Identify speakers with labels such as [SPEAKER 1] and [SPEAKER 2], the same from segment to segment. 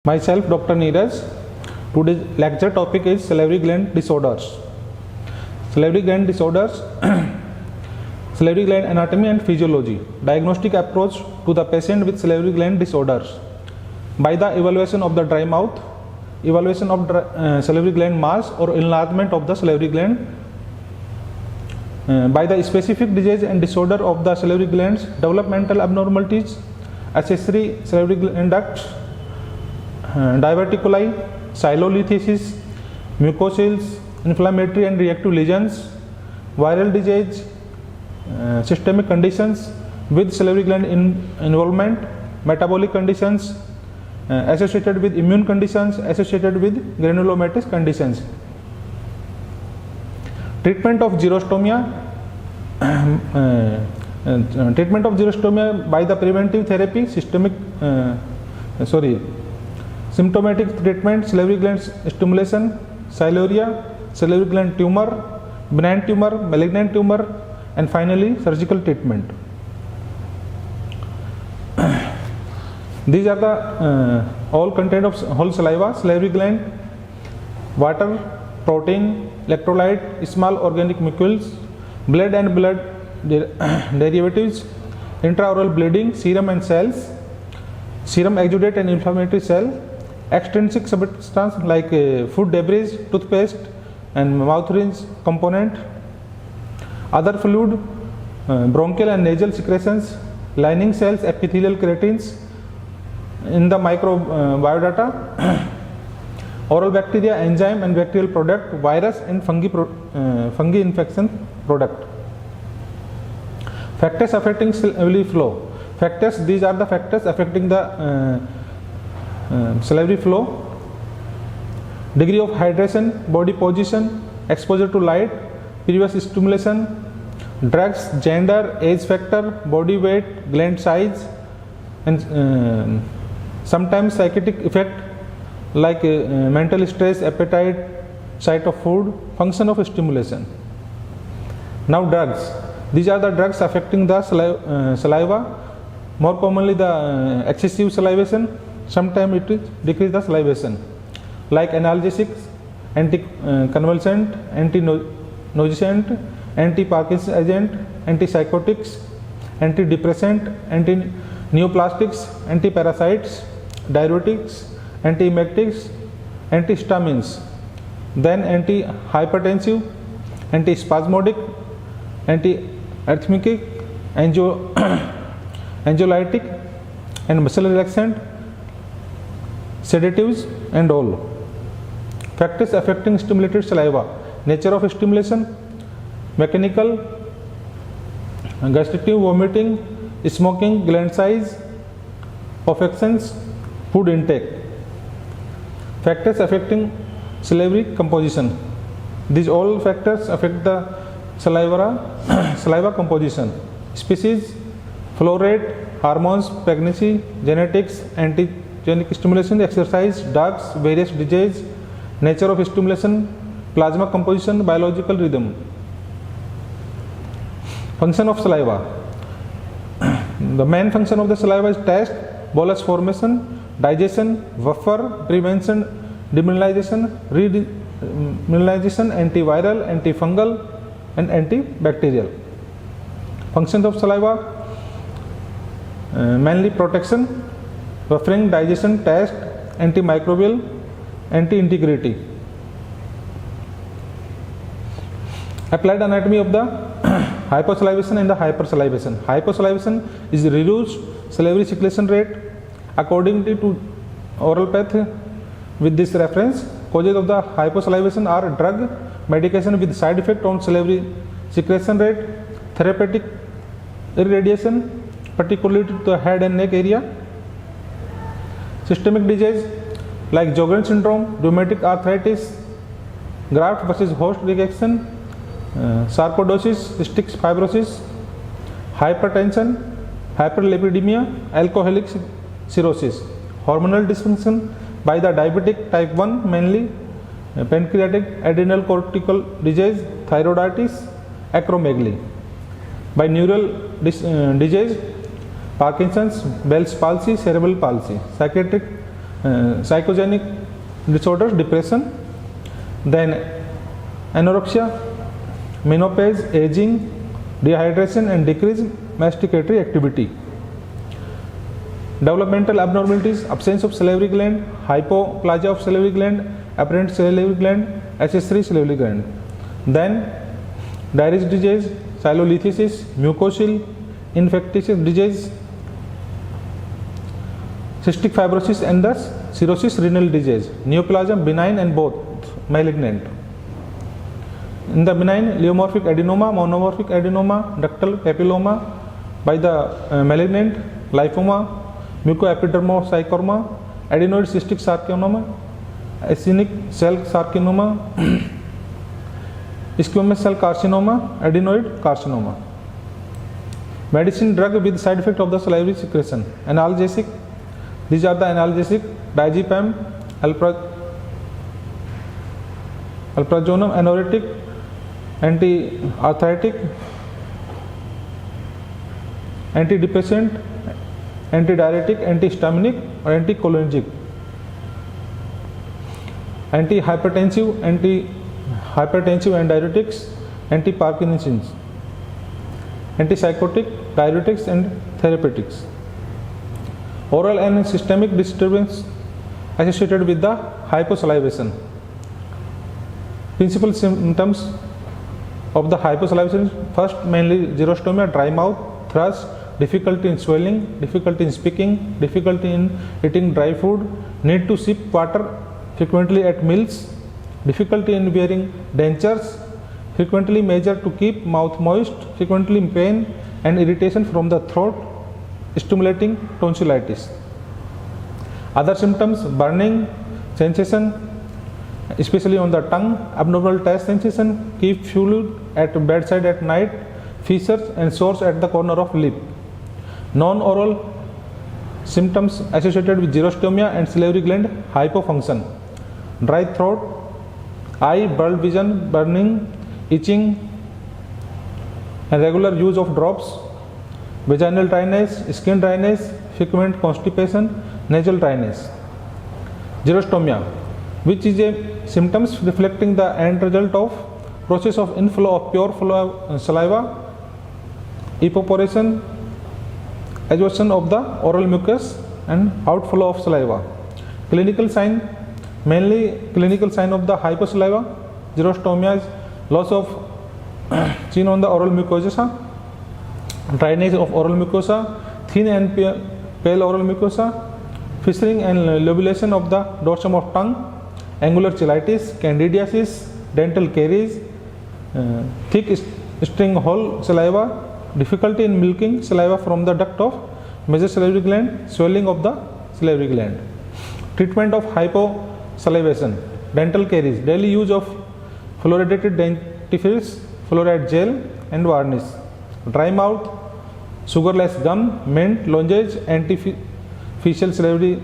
[SPEAKER 1] Myself, Dr. Neeraj. Today's lecture topic is salivary gland disorders. Salivary gland disorders, salivary gland anatomy and physiology. Diagnostic approach to the patient with salivary gland disorders by the evaluation of the dry mouth, evaluation of salivary gland mass or enlargement of the salivary gland, by the specific disease and disorder of the salivary glands, developmental abnormalities, accessory salivary gland ducts, diverticuli, sialolythesis, mucocils, inflammatory and reactive lesions, viral disease, systemic conditions with salivary gland involvement, metabolic conditions associated with immune conditions, associated with granulomatous conditions. Treatment of xerostomia, treatment of xerostomia by the preventive therapy, symptomatic treatment, salivary gland stimulation, siluria, salivary gland tumor, benign tumor, malignant tumor, and finally surgical treatment. These are the all content of whole saliva: salivary gland, water, protein, electrolyte, small organic mucules, blood and blood derivatives, intraoral bleeding, serum and cells, serum exudate and inflammatory cell, extrinsic substance like food debris, toothpaste and mouth rinse component, other fluid, bronchial and nasal secretions, lining cells, epithelial keratins in the microbiota, oral bacteria, enzyme and bacterial product, virus and fungi infection product. Factors affecting salivary flow. Factors, these are the factors affecting the salivary flow: degree of hydration, body position, exposure to light, previous stimulation, drugs, gender, age factor, body weight, gland size, and sometimes psychotic effect like mental stress, appetite, sight of food, function of stimulation. Now drugs. These are the drugs affecting the saliva. More commonly the excessive salivation. Sometimes it is decrease the salivation, like analgesics, anticonvulsant, anti-nausant, anti-Parkinson agent, antipsychotics, antidepressant, anti-neoplastics, antiparasites, diuretics, antiemetics, antihistamines, then antihypertensive, antispasmodic, antiarrhythmic, anxiolytic and muscle relaxant, sedatives and all. Factors affecting stimulated saliva: nature of stimulation, mechanical, gastric vomiting, smoking, gland size, affections, food intake. Factors affecting salivary composition. These all factors affect the saliva composition: species, flow rate, hormones, pregnancy, genetics, antigenic stimulation, exercise, drugs, various disease, nature of stimulation, plasma composition, biological rhythm. Function of saliva. The main function of the saliva is taste, bolus formation, digestion, buffer, prevention, demineralization, remineralization, antiviral, antifungal and antibacterial. Functions of saliva: mainly protection, buffering, digestion, taste, antimicrobial, anti-integrity. Applied anatomy of the hyposalivation and the hypersalivation. Hyposalivation is reduced salivary secretion rate according to oral path. With this reference, causes of the hyposalivation are drug, medication with side effect on salivary secretion rate, therapeutic irradiation, particularly to the head and neck area, systemic disease like Sjogren's syndrome, rheumatic arthritis, graft versus host reaction, sarcoidosis, cystic fibrosis, hypertension, hyperlipidemia, alcoholic cirrhosis, hormonal dysfunction by the diabetic type 1, mainly pancreatic adrenal cortical disease, thyroiditis, acromegaly, by neural disease, Parkinson's, Bell's palsy, cerebral palsy, psychiatric psychogenic disorders, depression, then anorexia, menopause, aging, dehydration and decreased masticatory activity. Developmental abnormalities, absence of salivary gland, hypoplasia of salivary gland, apparent salivary gland, accessory salivary gland. Then Diarrheal disease, sialolysis, mucocil, infectious disease, cystic fibrosis and the cirrhosis renal disease. Neoplasm benign and both malignant. In the benign, leiomorphic adenoma, monomorphic adenoma, ductal papilloma. By the malignant, lymphoma, mucoepidermosarcoma, adenoid cystic sarcoma, acinic cell carcinoma, squamous cell carcinoma, adenoid carcinoma. Medicine drug with side effect of the salivary secretion. Analgesic, these are the analgesic: diazepam, alprazolam, anoretic, anti-arthritic, antidepressant, antidiuretic, antihistaminic or anticholinergic, antihypertensive and diuretics, antiparkinsonians, antipsychotic, diuretics and therapeutics. Oral and systemic disturbance associated with the hyposalivation. Principal symptoms of the hyposalivation: first, mainly xerostomia, dry mouth, thirst, difficulty in swallowing, difficulty in speaking, difficulty in eating dry food, need to sip water frequently at meals, difficulty in wearing dentures, frequently measure to keep mouth moist, frequently pain and irritation from the throat, stimulating tonsillitis. Other symptoms: burning sensation, especially on the tongue, abnormal taste sensation, keep fluid at bedside at night, fissures and sores at the corner of lip. Non-oral symptoms associated with xerostomia and salivary gland hypofunction: dry throat, eye, blurred vision, burning, itching, and regular use of drops, vaginal dryness, skin dryness, frequent constipation, nasal dryness. Xerostomia, which is a symptoms reflecting the end result of process of inflow of pure flow of saliva, evaporation, exhaustion of the oral mucus and outflow of saliva. Clinical sign: mainly clinical sign of the hyposaliva xerostomia is loss of seen on the oral mucosa, dryness of oral mucosa, thin and pale oral mucosa, fissuring and lobulation of the dorsum of tongue, angular cheilitis, candidiasis, dental caries, thick string hole saliva, difficulty in milking saliva from the duct of major salivary gland, swelling of the salivary gland. Treatment of hyposalivation: dental caries, daily use of fluoridated dentifrice, fluoride gel and varnish. Dry mouth, sugarless gum, mint, lozenges, antificial salivary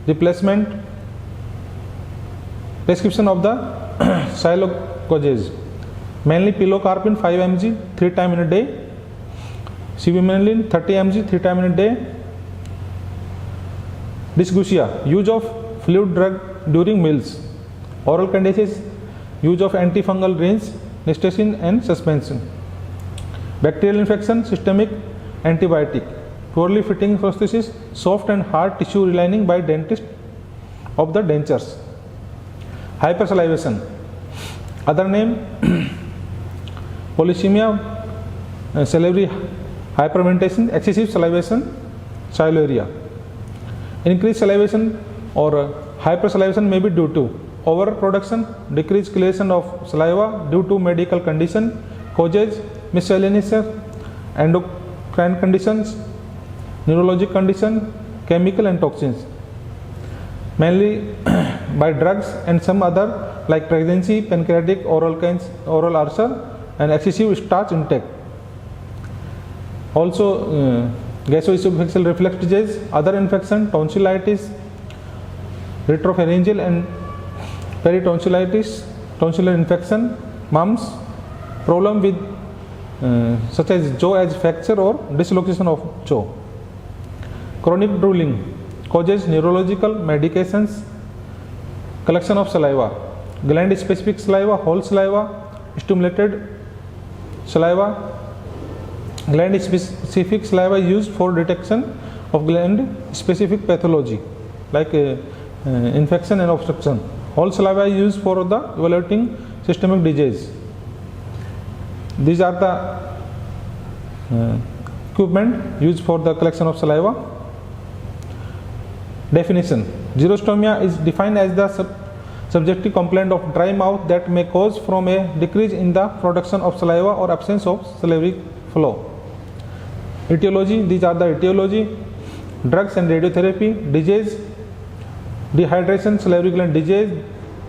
[SPEAKER 1] replacement. Prescription of the sialogoges: mainly pilocarpine 5 mg 3 times in a day, sibutramine 30 mg 3 times in a day. Dysgeusia, use of fluid drug during meals. Oral candidiasis, use of antifungal rinse, nistazine and suspension. Bacterial infection, systemic antibiotic. Poorly fitting prosthesis, soft and hard tissue relining by dentist of the dentures. Hypersalivation, other name polycythemia, salivary hyperfermentation, excessive salivation, sialuria. Increased salivation or hypersalivation may be due to overproduction, decreased clearance of saliva due to medical condition, causes miscellaneous, endocrine conditions, neurologic condition, chemical and toxins, mainly by drugs and some other like pregnancy, pancreatic, oral ulcer and excessive starch intake. Also gastroesophageal reflux disease, other infection, tonsillitis, retropharyngeal and peritonsillitis, tonsillar infection, mumps, problem with such as jaw as fracture or dislocation of jaw. Chronic drooling, causes, neurological, medications, collection of saliva, gland specific saliva, whole saliva, stimulated saliva. Gland specific saliva is used for detection of gland specific pathology like infection and obstruction. Whole saliva is used for the evaluating systemic disease. These are the equipment used for the collection of saliva. Definition: xerostomia is defined as the subjective complaint of dry mouth that may cause from a decrease in the production of saliva or absence of salivary flow. Etiology: these are the etiology: drugs and radiotherapy, disease, dehydration, salivary gland disease,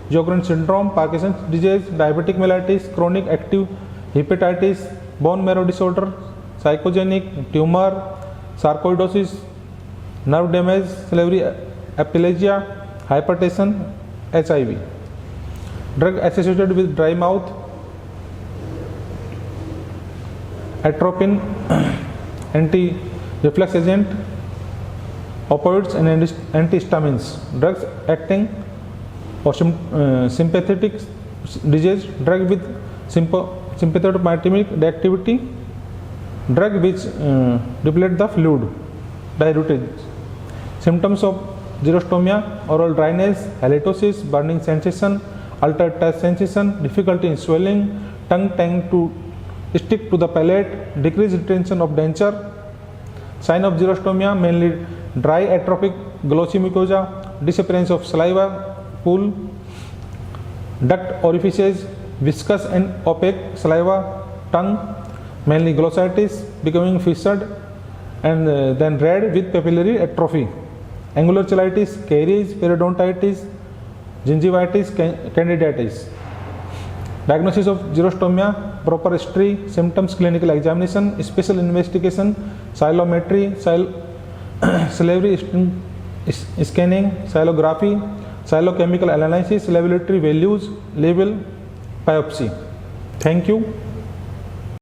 [SPEAKER 1] Sjogren's syndrome, Parkinson's disease, diabetic mellitus, chronic active hepatitis, bone marrow disorder, psychogenic, tumor, sarcoidosis, nerve damage, salivary aplasia, hypertension, HIV. Drug associated with dry mouth: atropine, anti-reflux agent, opioids and antihistamines. Drugs acting for sympathetic disease, drug with sympathetic activity, drug which deplete the fluid, diuretic. Symptoms of xerostomia: oral dryness, halitosis, burning sensation, altered taste sensation, difficulty in swallowing, tongue tend to stick to the palate, decreased retention of denture. Sign of xerostomia: mainly dry atrophic glossy mucosa, disappearance of saliva pool, duct orifices, viscous and opaque saliva, tongue, mainly glossitis, becoming fissured and then red with papillary atrophy. Angular cheilitis, caries, periodontitis, gingivitis, candidiasis. Diagnosis of xerostomia: proper history, symptoms, clinical examination, special investigation, xylometry, salivary scanning, xylography, xylochemical analysis, laboratory values, label, biopsy. Thank you.